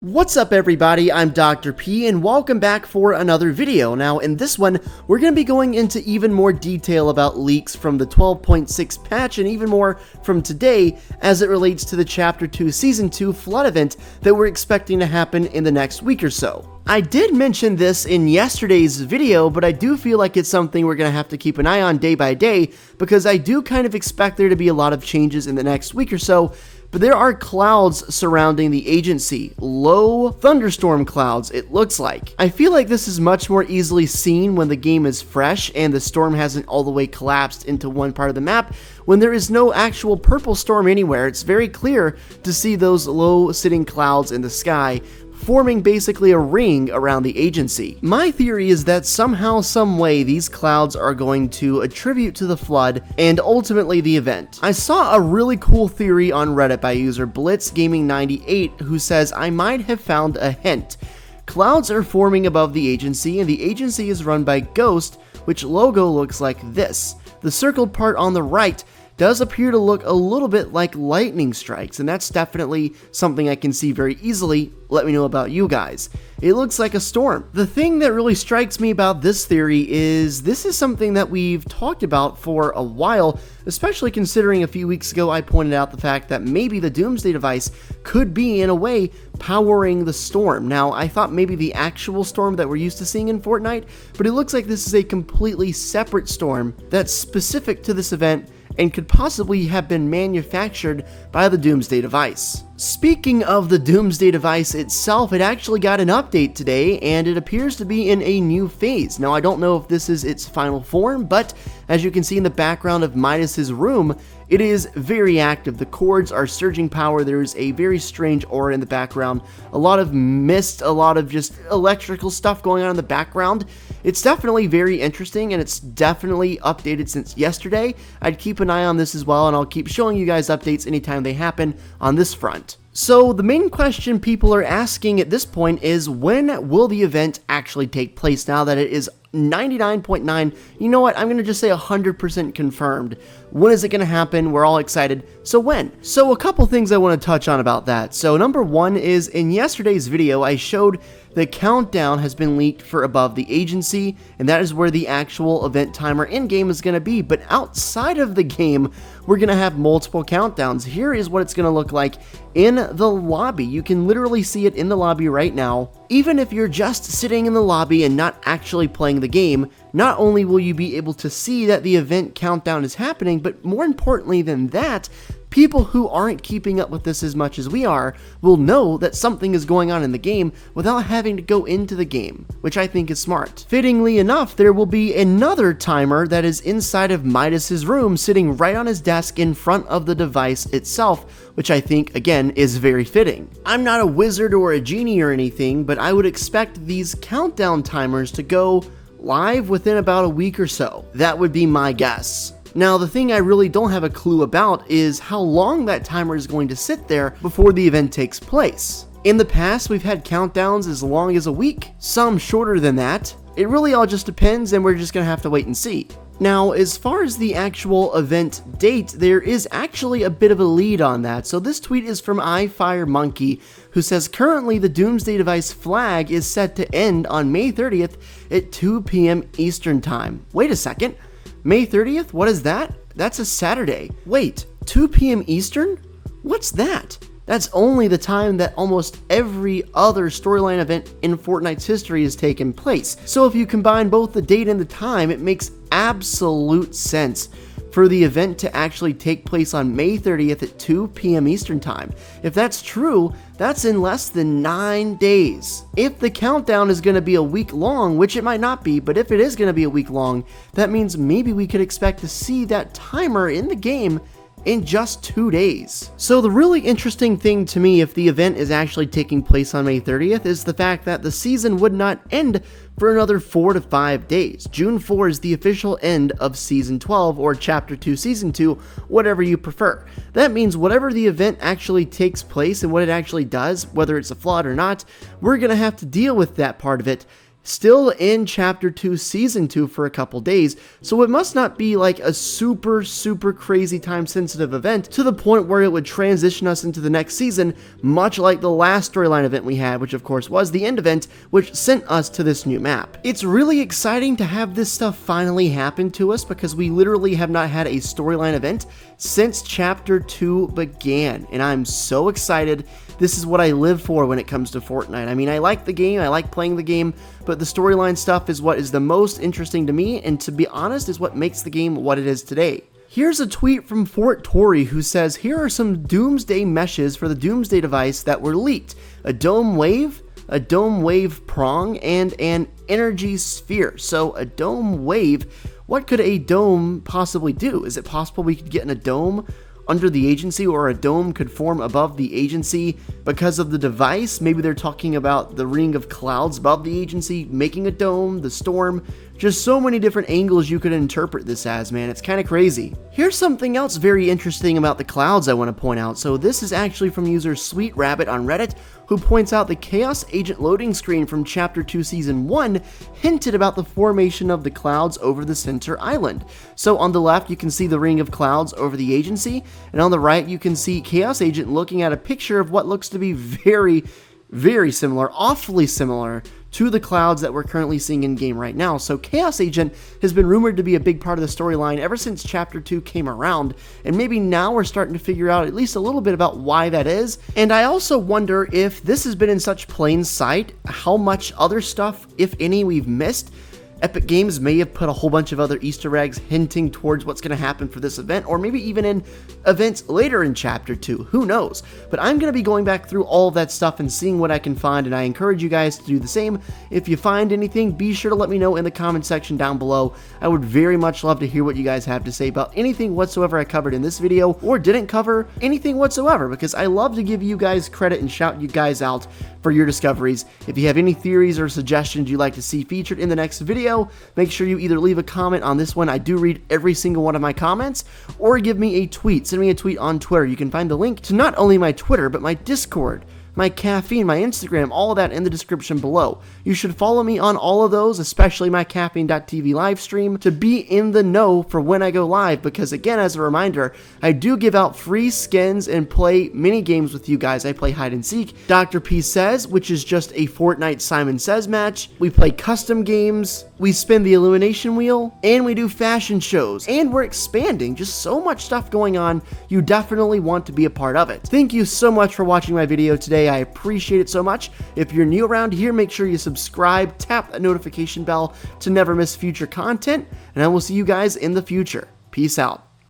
What's up everybody, I'm Dr. P and welcome back for another video. Now in this one, we're going to be going into even more detail about leaks from the 12.6 patch and even more from today as it relates to the Chapter 2 Season 2 flood event that we're expecting to happen in the next week or so. I did mention this in yesterday's video, but I do feel like it's something we're going to have to keep an eye on day by day because I do kind of expect there to be a lot of changes in the next week or so. But there are clouds surrounding the agency, low thunderstorm clouds it looks like. I feel like this is much more easily seen when the game is fresh and the storm hasn't all the way collapsed into one part of the map. When there is no actual purple storm anywhere, it's very clear to see those low sitting clouds in the sky, forming basically a ring around the agency. My theory is that somehow, some way, these clouds are going to attribute to the flood and ultimately the event. I saw a really cool theory on Reddit by user BlitzGaming98 who says, I might have found a hint. Clouds are forming above the agency and the agency is run by Ghost, which logo looks like this. The circled part on the right does appear to look a little bit like lightning strikes, and that's definitely something I can see very easily. Let me know about you guys. It looks like a storm. The thing that really strikes me about this theory is this is something that we've talked about for a while, especially considering a few weeks ago I pointed out the fact that maybe the Doomsday Device could be, in a way, powering the storm. Now, I thought maybe the actual storm that we're used to seeing in Fortnite, but it looks like this is a completely separate storm that's specific to this event and could possibly have been manufactured by the Doomsday Device. Speaking of the Doomsday Device itself, it actually got an update today, and it appears to be in a new phase. Now, I don't know if this is its final form, but as you can see in the background of Midas's room, it is very active. The cords are surging power. There's a very strange aura in the background. A lot of mist, a lot of just electrical stuff going on in the background. It's definitely very interesting, and it's definitely updated since yesterday. I'd keep an eye on this as well, and I'll keep showing you guys updates anytime they happen on this front. So the main question people are asking at this point is, when will the event actually take place now that it is 99.9, you know what, I'm going to just say 100% confirmed. When is it going to happen? We're all excited. So when? So a couple things I want to touch on about that. So number one is, in yesterday's video, I showed the countdown has been leaked for above the agency, and that is where the actual event timer in-game is going to be. But outside of the game, we're going to have multiple countdowns. Here is what it's going to look like in the lobby. You can literally see it in the lobby right now. Even if you're just sitting in the lobby and not actually playing the game, not only will you be able to see that the event countdown is happening, but more importantly than that, people who aren't keeping up with this as much as we are will know that something is going on in the game without having to go into the game, which I think is smart. Fittingly enough, there will be another timer that is inside of Midas's room, sitting right on his desk in front of the device itself, which I think, again, is very fitting. I'm not a wizard or a genie or anything, but I would expect these countdown timers to go live within about a week or so. That would be my guess. Now, the thing I really don't have a clue about is how long that timer is going to sit there before the event takes place. In the past, we've had countdowns as long as a week, some shorter than that. It really all just depends, and we're just gonna have to wait and see. Now, as far as the actual event date, there is actually a bit of a lead on that. So this tweet is from iFireMonkey, who says, currently the Doomsday Device flag is set to end on May 30th at 2 p.m. Eastern Time. Wait a second. May 30th? What is that? That's a Saturday. Wait, 2 p.m. Eastern? What's that? That's only the time that almost every other storyline event in Fortnite's history has taken place. So if you combine both the date and the time, it makes absolute sense for the event to actually take place on May 30th at 2 p.m. Eastern Time. If that's true, that's in less than 9 days. If the countdown is going to be a week long, which it might not be, but if it is going to be a week long, that means maybe we could expect to see that timer in the game in just 2 days. So the really interesting thing to me, if the event is actually taking place on May 30th, is the fact that the season would not end for another 4 to 5 days. June 4 is the official end of Season 12, or Chapter 2 Season 2, whatever you prefer. That means whatever the event actually takes place and what it actually does, whether it's a flood or not, we're going to have to deal with that part of it still in Chapter 2 Season 2 for a couple days, so it must not be like a super crazy time-sensitive event to the point where it would transition us into the next season, much like the last storyline event we had, which of course was the end event, which sent us to this new map. It's really exciting to have this stuff finally happen to us because we literally have not had a storyline event since Chapter 2 began, and I'm so excited. This is what I live for when it comes to Fortnite. I mean, I like the game, I like playing the game, but the storyline stuff is what is the most interesting to me, and to be honest, is what makes the game what it is today. Here's a tweet from Fort Tory who says, here are some Doomsday meshes for the Doomsday Device that were leaked. A dome wave, a dome wave prong, and an energy sphere. So a dome wave, what could a dome possibly do? Is it possible we could get in a dome under the agency, or a dome could form above the agency because of the device? Maybe they're talking about the ring of clouds above the agency making a dome, the storm. Just so many different angles you could interpret this as, man. It's kind of crazy. Here's something else very interesting about the clouds I want to point out. So this is actually from user Sweet Rabbit on Reddit, who points out the Chaos Agent loading screen from Chapter 2 Season 1 hinted about the formation of the clouds over the center island. So on the left, you can see the ring of clouds over the agency, and on the right, you can see Chaos Agent looking at a picture of what looks to be very similar, awfully similar to the clouds that we're currently seeing in game right now. So Chaos Agent has been rumored to be a big part of the storyline ever since Chapter 2 came around, and maybe now we're starting to figure out at least a little bit about why that is. And I also wonder if this has been in such plain sight, how much other stuff, if any, we've missed. Epic Games may have put a whole bunch of other Easter eggs hinting towards what's going to happen for this event, or maybe even in events later in Chapter 2, who knows. But I'm going to be going back through all of that stuff and seeing what I can find, and I encourage you guys to do the same. If you find anything, be sure to let me know in the comment section down below. I would very much love to hear what you guys have to say about anything whatsoever I covered in this video, or didn't cover anything whatsoever, because I love to give you guys credit and shout you guys out for your discoveries. If you have any theories or suggestions you'd like to see featured in the next video, make sure you either leave a comment on this one, I do read every single one of my comments, or give me a tweet. Send me a tweet on Twitter. You can find the link to not only my Twitter, but my Discord, my Caffeine, my Instagram, all of that in the description below. You should follow me on all of those, especially my Caffeine.tv live stream, to be in the know for when I go live, because again, as a reminder, I do give out free skins and play mini games with you guys. I play hide and seek, Dr. P Says, which is just a Fortnite Simon Says match. We play custom games, we spin the illumination wheel, and we do fashion shows, and we're expanding. Just so much stuff going on. You definitely want to be a part of it. Thank you so much for watching my video today. I appreciate it so much. If you're new around here, make sure you subscribe, tap that notification bell to never miss future content, and I will see you guys in the future. Peace out.